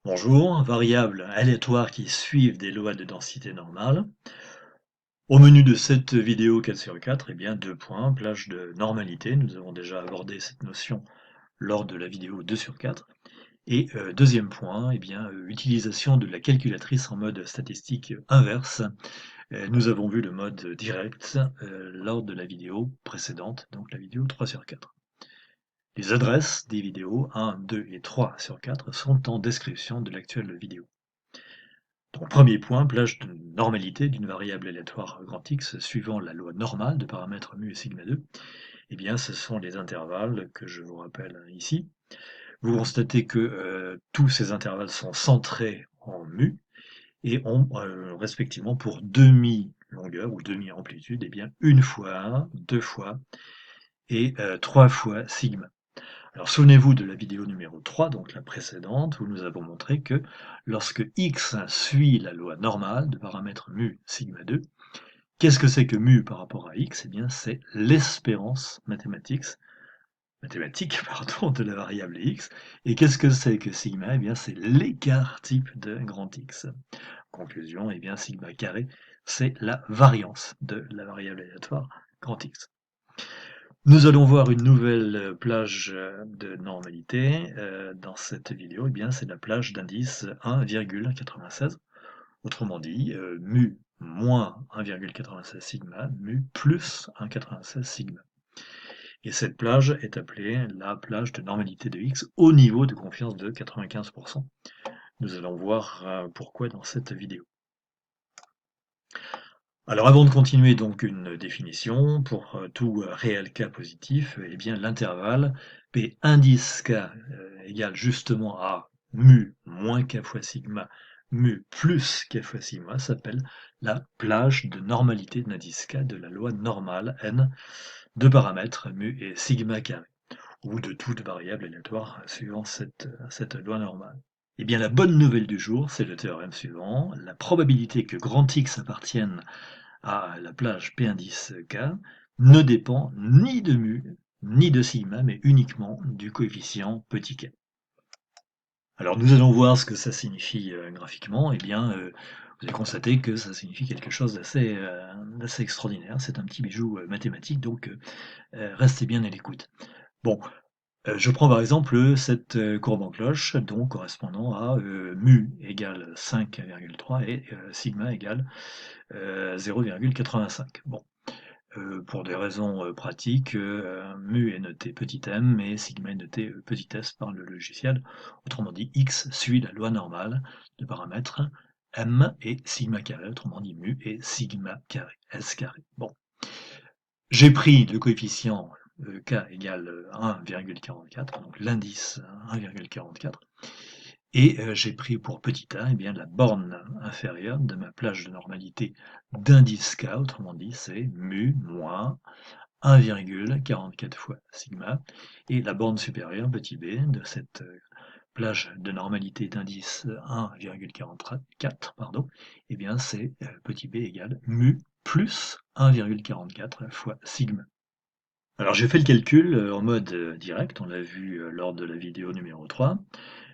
Bonjour, variables aléatoires qui suivent des lois de densité normale. Au menu de cette vidéo 4 sur 4, eh bien 2 points, plage de normalité. Nous avons déjà abordé cette notion lors de la vidéo 2 sur 4. Et deuxième point, eh bien, utilisation de la calculatrice en mode statistique inverse. Nous avons vu le mode direct lors de la vidéo précédente, donc la vidéo 3 sur 4. Les adresses des vidéos 1, 2 et 3 sur 4 sont en description de l'actuelle vidéo. Donc, premier point, plage de normalité d'une variable aléatoire grand X suivant la loi normale de paramètres mu et sigma 2. Eh bien, ce sont les intervalles que je vous rappelle ici. Vous constatez que tous ces intervalles sont centrés en mu et ont respectivement pour demi-longueur ou demi-amplitude, eh bien, une fois, deux fois et trois fois sigma. Alors souvenez-vous de la vidéo numéro 3, donc la précédente, où nous avons montré que lorsque x suit la loi normale de paramètres mu sigma 2, qu'est-ce que c'est que mu par rapport à x? Eh bien c'est l'espérance mathématique pardon, de la variable x. Et qu'est-ce que c'est que sigma? Eh bien c'est l'écart type de grand X. Conclusion, eh bien sigma carré, c'est la variance de la variable aléatoire grand X. Nous allons voir une nouvelle plage de normalité dans cette vidéo, eh bien c'est la plage d'indice 1,96. Autrement dit, mu moins 1,96 sigma, mu plus 1,96 sigma. Et cette plage est appelée la plage de normalité de x au niveau de confiance de 95%. Nous allons voir pourquoi dans cette vidéo. Alors avant de continuer, donc une définition pour tout réel K positif, eh bien l'intervalle P indice K égale justement à mu moins K fois sigma, mu plus K fois sigma s'appelle la plage de normalité de l'indice K de la loi normale N de paramètres mu et sigma carré, ou de toute variable aléatoire suivant cette loi normale. Eh bien la bonne nouvelle du jour, c'est le théorème suivant, la probabilité que grand X appartienne à la plage P indice K ne dépend ni de mu ni de sigma, mais uniquement du coefficient petit k. Alors nous allons voir ce que ça signifie graphiquement. Eh bien, vous allez constater que ça signifie quelque chose d'assez extraordinaire. C'est un petit bijou mathématique, donc restez bien à l'écoute. Bon, je prends par exemple cette courbe en cloche, donc correspondant à mu égale 5,3 et sigma égale 0,85. Bon, pour des raisons pratiques, mu est noté petit m et sigma est noté petit s par le logiciel. Autrement dit, x suit la loi normale de paramètres m et sigma carré, autrement dit mu et sigma carré, s carré. Bon, j'ai pris le coefficient k égale 1,44, donc l'indice 1,44. Et j'ai pris pour petit a eh bien, la borne inférieure de ma plage de normalité d'indice k, autrement dit c'est mu moins 1,44 fois sigma, et la borne supérieure, petit b, de cette plage de normalité d'indice 1,44, pardon, eh bien c'est petit b égale mu plus 1,44 fois sigma. Alors j'ai fait le calcul en mode direct, on l'a vu lors de la vidéo numéro 3.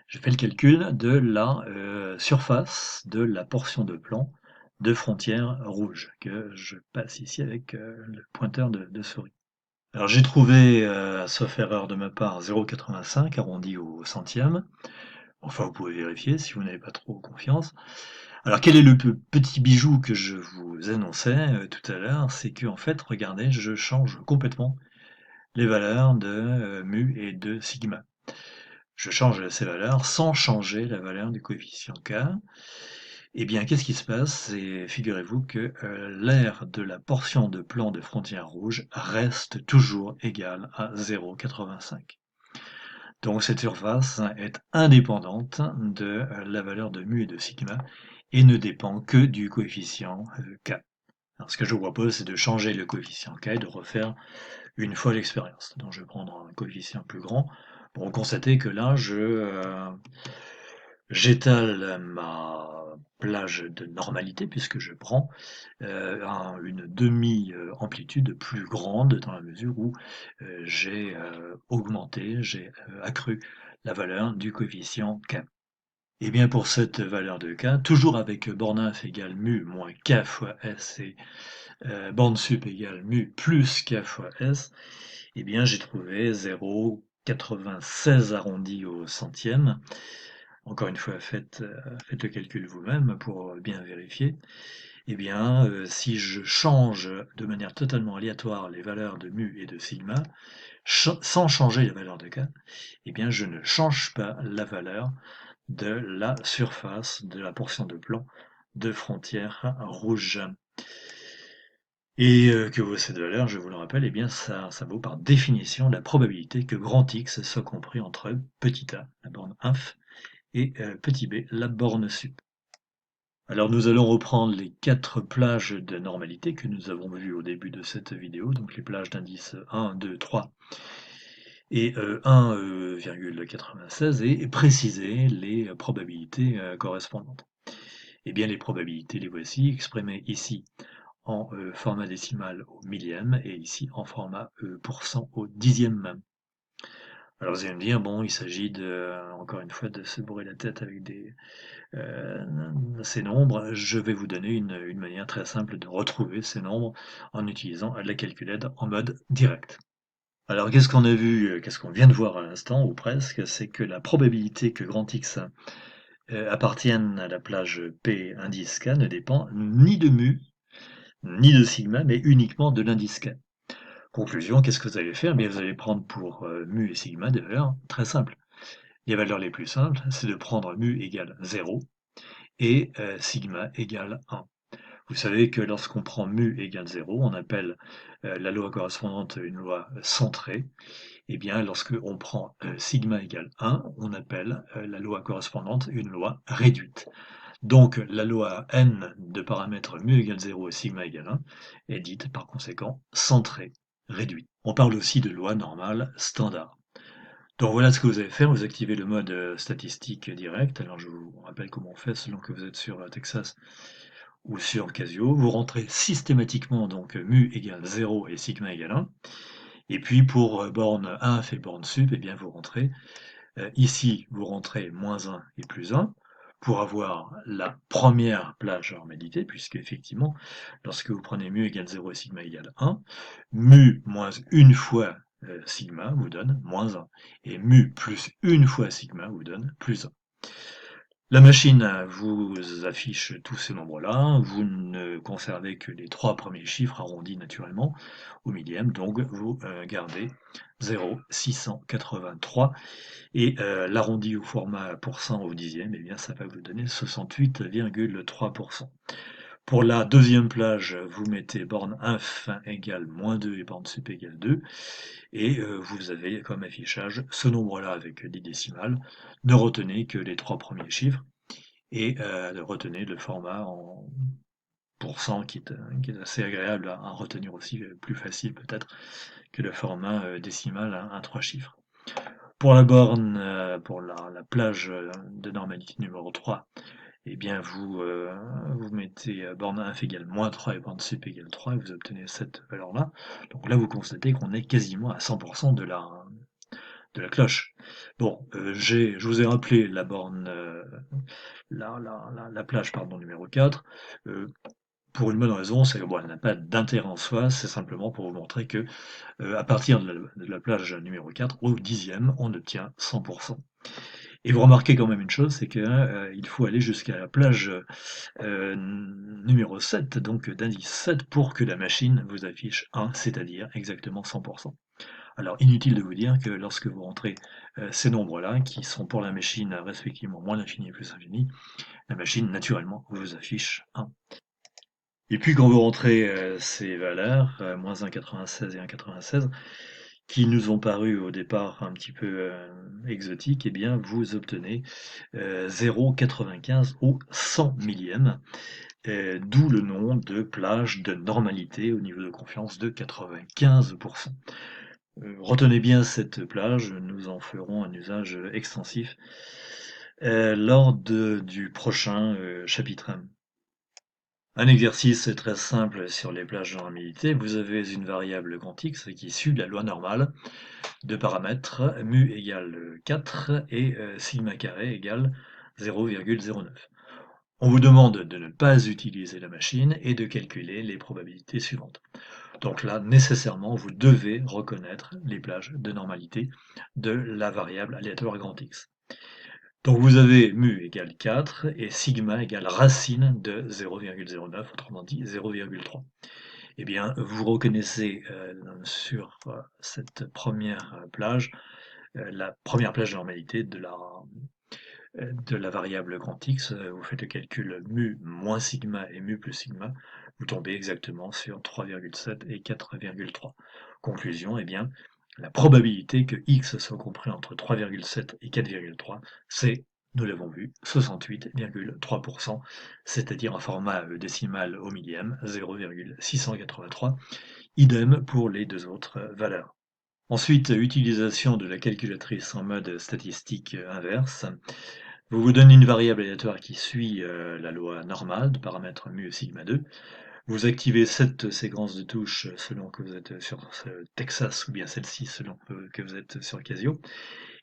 Je fais le calcul de la surface de la portion de plan de frontière rouge que je passe ici avec le pointeur de souris. Alors j'ai trouvé, sauf erreur de ma part, 0,85 arrondi au centième. Enfin, vous pouvez vérifier si vous n'avez pas trop confiance. Alors quel est le petit bijou que je vous annonçais tout à l'heure? C'est que en fait, regardez, je change complètement les valeurs de mu et de sigma. Je change ces valeurs sans changer la valeur du coefficient k. Eh bien, qu'est-ce qui se passe? C'est, figurez-vous que l'aire de la portion de plan de frontière rouge reste toujours égale à 0,85. Donc cette surface est indépendante de la valeur de mu et de sigma et ne dépend que du coefficient k. Alors, ce que je vous propose, c'est de changer le coefficient k et de refaire une fois l'expérience. Donc je vais prendre un coefficient plus grand pour constater que là, j'étale ma plage de normalité puisque je prends une demi-amplitude plus grande dans la mesure où j'ai augmenté, j'ai accru la valeur du coefficient k. Et bien pour cette valeur de k, toujours avec borne inf égale mu moins k fois s et borne sup égale mu plus k fois s, et bien j'ai trouvé 0,96 arrondi au centième. Encore une fois, faites le calcul vous-même pour bien vérifier. Eh bien, si je change de manière totalement aléatoire les valeurs de mu et de sigma, sans changer les valeurs de k, eh bien je ne change pas la valeur de la surface de la portion de plan de frontière rouge. Et que cette valeur, je vous le rappelle, eh bien ça vaut par définition la probabilité que grand X soit compris entre petit a, la borne inf, et petit b, la borne sup. Alors nous allons reprendre les 4 plages de normalité que nous avons vues au début de cette vidéo, donc les plages d'indice 1, 2, 3 et 1,96 et préciser les probabilités correspondantes. Eh bien les probabilités, les voici, exprimées ici en format décimal au millième et ici en format pourcent au dixième même. Alors vous allez me dire, bon, il s'agit encore une fois de se bourrer la tête avec ces nombres. Je vais vous donner une manière très simple de retrouver ces nombres en utilisant la calculette en mode direct. Alors qu'est-ce qu'on a vu, qu'est-ce qu'on vient de voir à l'instant, ou presque, c'est que la probabilité que grand X appartienne à la plage P indice K ne dépend ni de mu, ni de sigma, mais uniquement de l'indice K. Conclusion, qu'est-ce que vous allez faire? Bien, vous allez prendre pour mu et sigma des valeurs très simples. Les valeurs les plus simples, c'est de prendre mu égale 0 et sigma égale 1. Vous savez que lorsqu'on prend mu égale 0, on appelle la loi correspondante une loi centrée. Et bien, lorsque on prend sigma égale 1, on appelle la loi correspondante une loi réduite. Donc la loi n de paramètres mu égale 0 et sigma égale 1 est dite par conséquent centrée, réduite. On parle aussi de loi normale standard. Donc voilà ce que vous allez faire, vous activez le mode statistique direct. Alors je vous rappelle comment on fait selon que vous êtes sur Texas ou sur Casio. Vous rentrez systématiquement donc mu égale 0 et sigma égale 1. Et puis pour borne inf et borne sup, eh bien vous rentrez ici, vous rentrez moins 1 et plus 1 pour avoir la première plage normalité, puisque effectivement, lorsque vous prenez mu égale 0 et sigma égale 1, mu moins une fois sigma vous donne moins 1, et mu plus une fois sigma vous donne plus 1. La machine vous affiche tous ces nombres-là, vous ne conservez que les 3 premiers chiffres arrondis naturellement au millième, donc vous gardez 0,683 et l'arrondi au format pourcent au dixième, eh bien ça va vous donner 68,3%. Pour la deuxième plage, vous mettez borne inf égale moins 2 et borne sup égale 2, et vous avez comme affichage ce nombre-là avec 10 décimales. Ne retenez que les 3 premiers chiffres, et retenez le format en pourcent qui est assez agréable à retenir aussi, plus facile peut-être que le format décimal à 3 chiffres. Pour la borne, pour la plage de normalité numéro 3, eh bien vous mettez borne inf égale moins 3 et borne sup égale 3 et vous obtenez cette valeur-là. Donc là vous constatez qu'on est quasiment à 100% de la cloche. Bon, je vous ai rappelé la borne, la plage pardon, numéro 4. Pour une bonne raison, c'est bon, elle n'a pas d'intérêt en soi, c'est simplement pour vous montrer que à partir de la plage numéro 4, au dixième, on obtient 100%. Et vous remarquez quand même une chose, c'est qu'il faut aller jusqu'à la plage numéro 7, donc d'indice 7, pour que la machine vous affiche 1, c'est-à-dire exactement 100%. Alors inutile de vous dire que lorsque vous rentrez ces nombres-là, qui sont pour la machine respectivement moins l'infini et plus l'infini, la machine naturellement vous affiche 1. Et puis quand vous rentrez ces valeurs, moins 1,96 et 1,96, qui nous ont paru au départ un petit peu exotiques, eh bien vous obtenez 0,95 au 100 millième, d'où le nom de plage de normalité au niveau de confiance de 95%. Retenez bien cette plage, nous en ferons un usage extensif lors du prochain chapitre. Un exercice très simple sur les plages de normalité, vous avez une variable grand X qui est issue de la loi normale de paramètres mu égale 4 et sigma carré égale 0,09. On vous demande de ne pas utiliser la machine et de calculer les probabilités suivantes. Donc là, nécessairement, vous devez reconnaître les plages de normalité de la variable aléatoire grand X. Donc vous avez mu égale 4 et sigma égale racine de 0,09, autrement dit 0,3. Eh bien, vous reconnaissez sur cette première plage, la première plage de normalité de la variable grand X. Vous faites le calcul mu moins sigma et mu plus sigma, vous tombez exactement sur 3,7 et 4,3. Conclusion, eh bien, la probabilité que x soit compris entre 3,7 et 4,3, c'est, nous l'avons vu, 68,3%, c'est-à-dire un format décimal au millième, 0,683. Idem pour les deux autres valeurs. Ensuite, utilisation de la calculatrice en mode statistique inverse. Vous donnez une variable aléatoire qui suit la loi normale de paramètres mu et sigma 2. Vous activez cette séquence de touches selon que vous êtes sur Texas ou bien celle-ci selon que vous êtes sur Casio.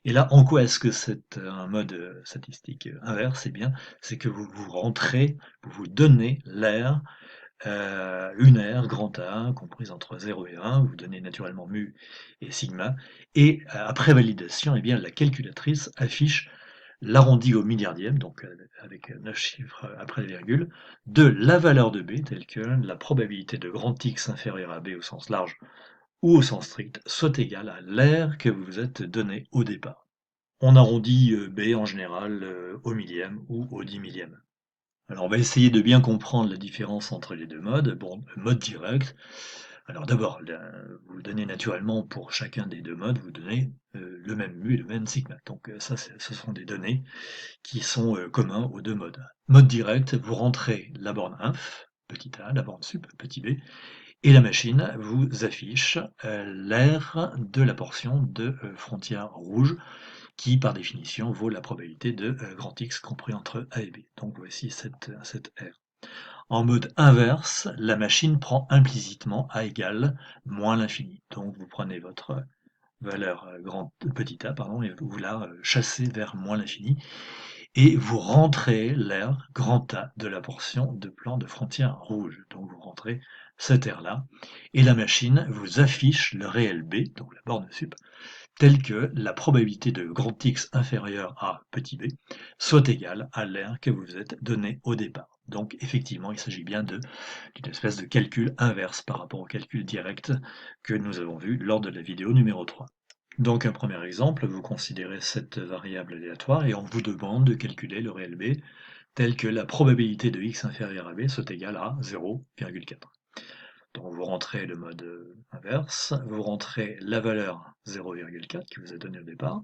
Et là, en quoi est-ce que c'est un mode statistique inverse? Eh bien, c'est que vous vous donnez l'aire, une aire grand A comprise entre 0 et 1, vous donnez naturellement mu et sigma, et après validation, eh bien, la calculatrice affiche l'arrondi au milliardième, donc avec 9 chiffres après la virgule, de la valeur de b, telle que la probabilité de grand X inférieur à b au sens large ou au sens strict, soit égale à l'aire que vous vous êtes donné au départ. On arrondit b en général au millième ou au 10 millième. Alors on va essayer de bien comprendre la différence entre les deux modes. Bon, mode direct. Alors d'abord, vous donnez naturellement pour chacun des deux modes, vous donnez le même mu et le même sigma. Donc ça, ce sont des données qui sont communs aux deux modes. Mode direct, vous rentrez la borne inf, petit a, la borne sup, petit b, et la machine vous affiche l'aire de la portion de frontière rouge qui, par définition, vaut la probabilité de grand X compris entre A et B. Donc voici cette aire. En mode inverse, la machine prend implicitement A égale moins l'infini. Donc vous prenez votre valeur petit a, pardon, et vous la chassez vers moins l'infini, et vous rentrez l'aire grand A de la portion de plan de frontière rouge. Donc vous rentrez cette aire-là, et la machine vous affiche le réel B, donc la borne sup, telle que la probabilité de grand X inférieur à petit b soit égale à l'aire que vous vous êtes donné au départ. Donc effectivement, il s'agit bien d'une espèce de calcul inverse par rapport au calcul direct que nous avons vu lors de la vidéo numéro 3. Donc un premier exemple, vous considérez cette variable aléatoire et on vous demande de calculer le réel b tel que la probabilité de x inférieur à b soit égale à 0,4. Donc vous rentrez le mode inverse, vous rentrez la valeur 0,4 qui vous a donné au départ.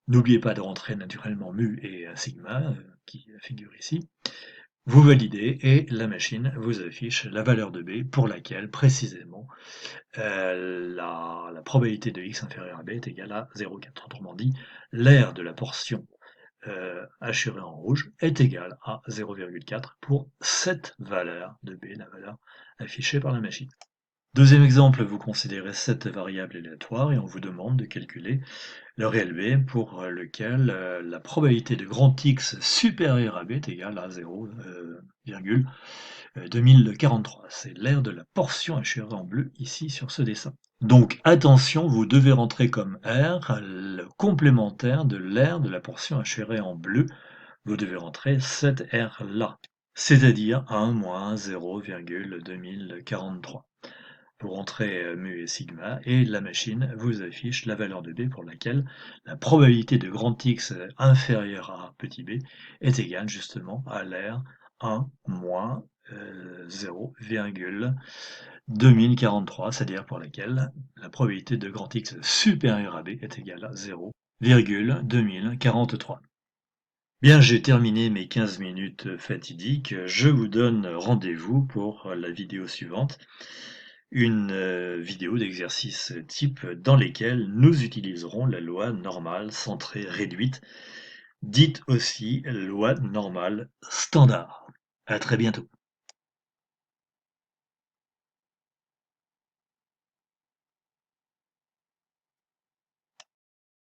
N'oubliez pas de rentrer naturellement mu et sigma qui figure ici. Vous validez et la machine vous affiche la valeur de b pour laquelle précisément la probabilité de x inférieur à b est égale à 0,4. Autrement dit, l'aire de la portion hachurée en rouge est égale à 0,4 pour cette valeur de b, la valeur affichée par la machine. Deuxième exemple, vous considérez cette variable aléatoire et on vous demande de calculer le réel b pour lequel la probabilité de grand X supérieur à b est égale à 0,2043. C'est l'aire de la portion hachurée en bleu ici sur ce dessin. Donc attention, vous devez rentrer comme R le complémentaire de l'aire de la portion hachurée en bleu. Vous devez rentrer cette R là, c'est-à-dire 1 moins 0,2043. Vous rentrez mu et sigma et la machine vous affiche la valeur de b pour laquelle la probabilité de grand X inférieure à petit b est égale justement à l'aire 1 moins 0,2043, c'est-à-dire pour laquelle la probabilité de grand X supérieur à b est égale à 0,2043. Bien, j'ai terminé mes 15 minutes fatidiques. Je vous donne rendez-vous pour la vidéo suivante. Une vidéo d'exercice type dans lesquels nous utiliserons la loi normale centrée réduite, dite aussi loi normale standard. À très bientôt.